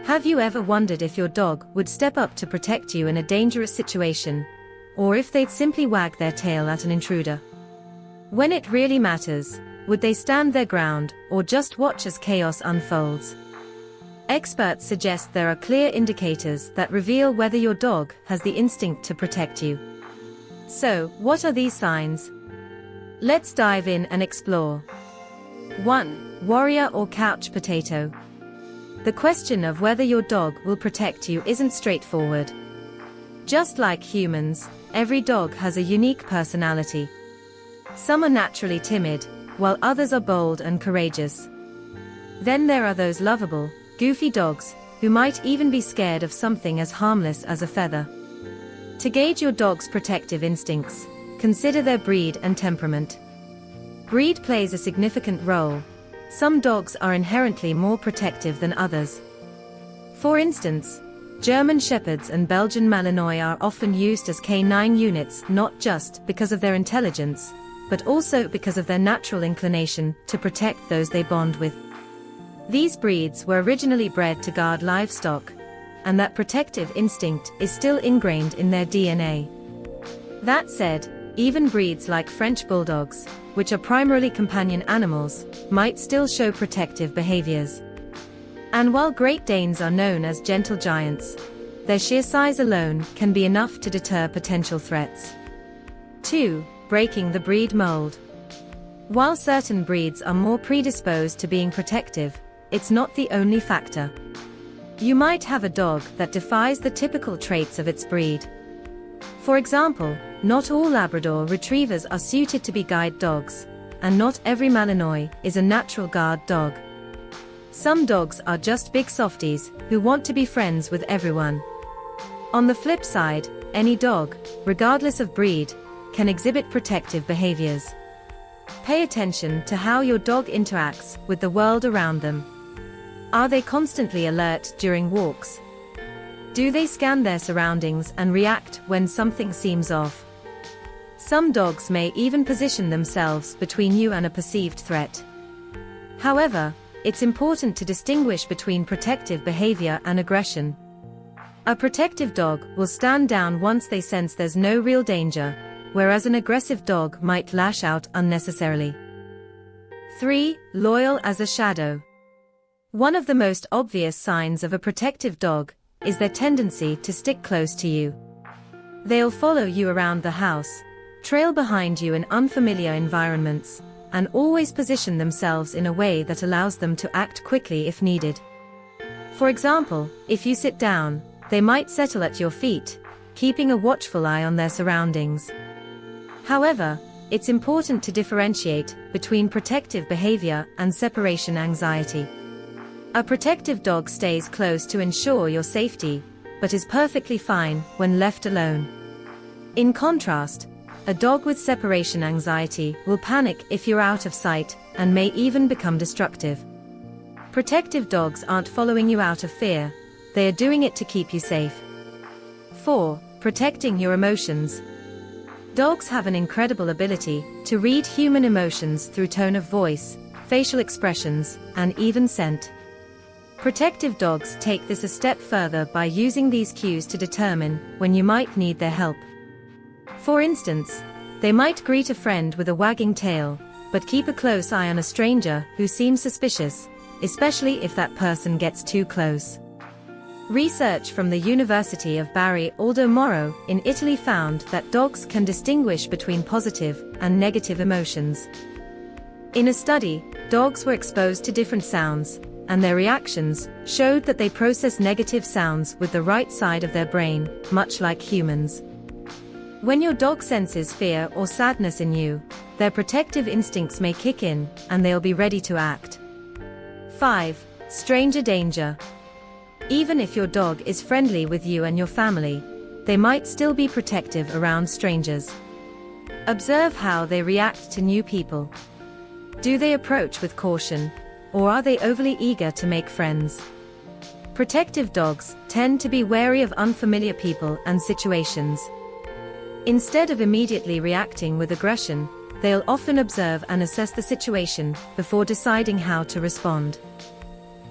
Have you ever wondered if your dog would step up to protect you in a dangerous situation, or if they'd simply wag their tail at an intruder? When it really matters, would they stand their ground or just watch as chaos unfolds? Experts suggest there are clear indicators that reveal whether your dog has the instinct to protect you. So, what are these signs? Let's dive in and explore. 1. Warrior or couch potato. The question of whether your dog will protect you isn't straightforward. Just like humans, every dog has a unique personality. Some are naturally timid, while others are bold and courageous. Then there are those lovable, goofy dogs, who might even be scared of something as harmless as a feather. To gauge your dog's protective instincts, consider their breed and temperament. Breed plays a significant role. Some dogs are inherently more protective than others. For instance, German Shepherds and Belgian Malinois are often used as canine units not just because of their intelligence, but also because of their natural inclination to protect those they bond with. These breeds were originally bred to guard livestock, and that protective instinct is still ingrained in their DNA. That said, even breeds like French Bulldogs, which are primarily companion animals, might still show protective behaviors. And while Great Danes are known as gentle giants, their sheer size alone can be enough to deter potential threats. 2. Breaking the breed mold. While certain breeds are more predisposed to being protective, it's not the only factor. You might have a dog that defies the typical traits of its breed. For example, not all Labrador Retrievers are suited to be guide dogs, and not every Malinois is a natural guard dog. Some dogs are just big softies who want to be friends with everyone. On the flip side, any dog, regardless of breed, can exhibit protective behaviors. Pay attention to how your dog interacts with the world around them. Are they constantly alert during walks? Do they scan their surroundings and react when something seems off? Some dogs may even position themselves between you and a perceived threat. However, it's important to distinguish between protective behavior and aggression. A protective dog will stand down once they sense there's no real danger, whereas an aggressive dog might lash out unnecessarily. 3. Loyal as a shadow. One of the most obvious signs of a protective dog is their tendency to stick close to you. They'll follow you around the house, trail behind you in unfamiliar environments, and always position themselves in a way that allows them to act quickly if needed. For example, if you sit down, they might settle at your feet, keeping a watchful eye on their surroundings. However, it's important to differentiate between protective behavior and separation anxiety. A protective dog stays close to ensure your safety, but is perfectly fine when left alone. In contrast, a dog with separation anxiety will panic if you're out of sight and may even become destructive. Protective dogs aren't following you out of fear, they are doing it to keep you safe. 4. Protecting your emotions. Dogs have an incredible ability to read human emotions through tone of voice, facial expressions, and even scent. Protective dogs take this a step further by using these cues to determine when you might need their help. For instance, they might greet a friend with a wagging tail, but keep a close eye on a stranger who seems suspicious, especially if that person gets too close. Research from the University of Bari Aldo Moro in Italy found that dogs can distinguish between positive and negative emotions. In a study, dogs were exposed to different sounds, and their reactions showed that they process negative sounds with the right side of their brain, much like humans. When your dog senses fear or sadness in you, their protective instincts may kick in, and they'll be ready to act. 5. Stranger danger. Even if your dog is friendly with you and your family, they might still be protective around strangers. Observe how they react to new people. Do they approach with caution, or are they overly eager to make friends? Protective dogs tend to be wary of unfamiliar people and situations. Instead of immediately reacting with aggression, they'll often observe and assess the situation before deciding how to respond.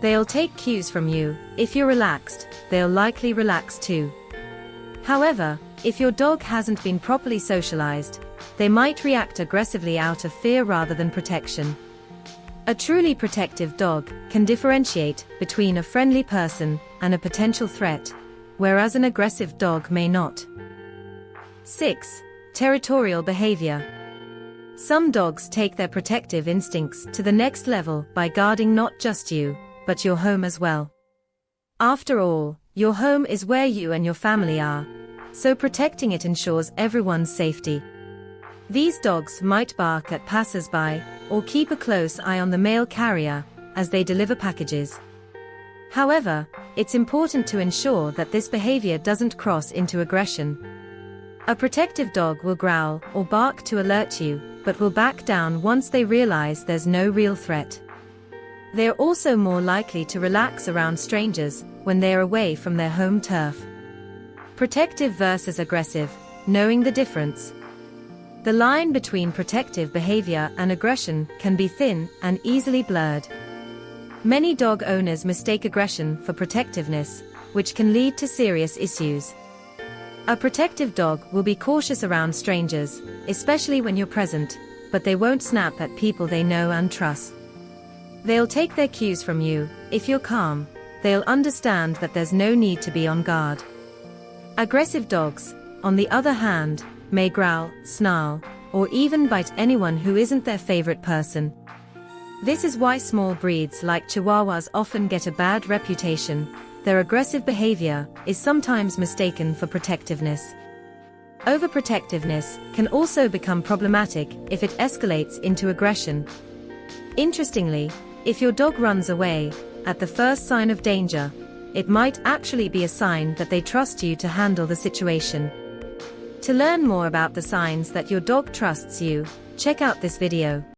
They'll take cues from you. If you're relaxed, they'll likely relax too. However, if your dog hasn't been properly socialized, they might react aggressively out of fear rather than protection. A truly protective dog can differentiate between a friendly person and a potential threat, whereas an aggressive dog may not. 6. Territorial behavior. Some dogs take their protective instincts to the next level by guarding not just you, but your home as well. After all, your home is where you and your family are, so protecting it ensures everyone's safety. These dogs might bark at passers-by, or keep a close eye on the mail carrier as they deliver packages. However, it's important to ensure that this behavior doesn't cross into aggression. A protective dog will growl or bark to alert you, but will back down once they realize there's no real threat. They're also more likely to relax around strangers when they're away from their home turf. Protective versus aggressive, knowing the difference. The line between protective behavior and aggression can be thin and easily blurred. Many dog owners mistake aggression for protectiveness, which can lead to serious issues. A protective dog will be cautious around strangers, especially when you're present, but they won't snap at people they know and trust. They'll take their cues from you. If you're calm, they'll understand that there's no need to be on guard. Aggressive dogs, on the other hand, may growl, snarl, or even bite anyone who isn't their favorite person. This is why small breeds like Chihuahuas often get a bad reputation. Their aggressive behavior is sometimes mistaken for protectiveness. Overprotectiveness can also become problematic if it escalates into aggression. Interestingly, if your dog runs away at the first sign of danger, it might actually be a sign that they trust you to handle the situation. To learn more about the signs that your dog trusts you, check out this video.